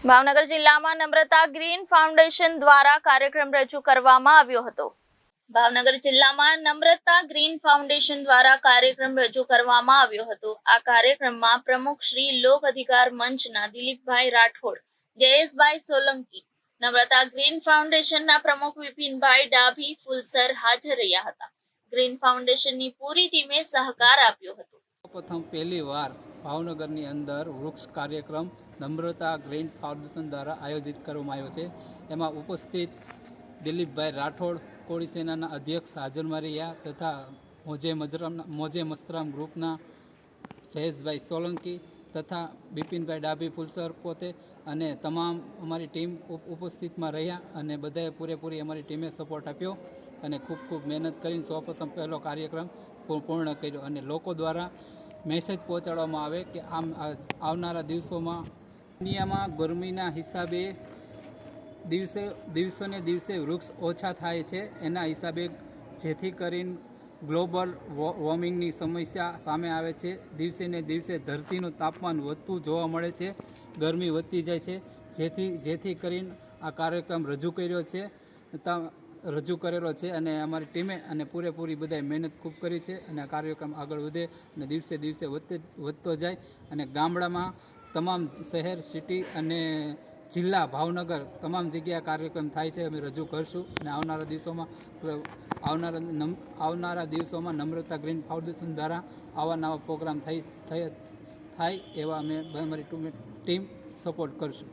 ભાવનગર જિલ્લામાં નમ્રતા green foundation દ્વારા કાર્યક્રમ રજૂ કરવામાં આવ્યો હતો. ભાવનગર જિલ્લામાં નમ્રતા ગ્રીન ફાઉન્ડેશન દ્વારા કાર્યક્રમ રજૂ કરવામાં આવ્યો હતો. આ કાર્યક્રમમાં પ્રમુખ શ્રી લોક અધિકાર મંચના દિલીપભાઈ રાઠોડ, જયેશભાઈ સોલંકી, નમ્રતા ગ્રીન ફાઉન્ડેશનના પ્રમુખ વિપિનભાઈ ડાભી ફુલસર હાજર રહ્યા હતા. ગ્રીન ફાઉન્ડેશનની પૂરી ટીમે સહકાર આપ્યો હતો. પ્રથમ પહેલી વાર ભાવનગરની અંદર વૃક્ષ કાર્યક્રમ નમ્રતા ગ્રીન ફાઉન્ડેશન દ્વારા આયોજિત કરવામાં આવ્યો છે. એમાં ઉપસ્થિત દિલીપભાઈ રાઠોડ, કોળી સેનાના અધ્યક્ષ હાજરમાં રહ્યા તથા મોજે મસ્તરામ ગ્રુપના જયેશભાઈ સોલંકી તથા બિપિનભાઈ ડાભી ફુલસર પોતે અને તમામ અમારી ટીમ ઉપસ્થિતમાં રહ્યા અને બધાએ પૂરેપૂરી અમારી ટીમે સપોર્ટ આપ્યો અને ખૂબ ખૂબ મહેનત કરીને સૌપ્રથમ પહેલો કાર્યક્રમ પૂર્ણ કર્યો. અને લોકો દ્વારા મેસેજ પહોંચાડવામાં આવે કે આવનારા દિવસોમાં દુનિયામાં ગરમીના હિસાબે દિવસે ને દિવસે વૃક્ષ ઓછા થાય છે. એના હિસાબે જેથી કરીને ગ્લોબલ વોર્મિંગની સમસ્યા સામે આવે છે. દિવસે ને દિવસે ધરતીનું તાપમાન વધતું જોવા મળે છે, ગરમી વધતી જાય છે. જેથી કરીને આ કાર્યક્રમ રજૂ કરેલો છે અને અમારી ટીમે અને પૂરેપૂરી બધાએ મહેનત ખૂબ કરી છે અને આ કાર્યક્રમ આગળ વધે અને દિવસે દિવસે વધતો જાય અને ગામડામાં તમામ શહેર, સિટી અને જિલ્લા ભાવનગર તમામ જગ્યાએ કાર્યક્રમ થાય છે. અમે રજૂ કરશું અને આવનારા દિવસોમાં નમ્રતા ગ્રીન ફાઉન્ડેશન દ્વારા આવા નવા પ્રોગ્રામ થાય એવા અમે અમારી ટીમ સપોર્ટ કરશું.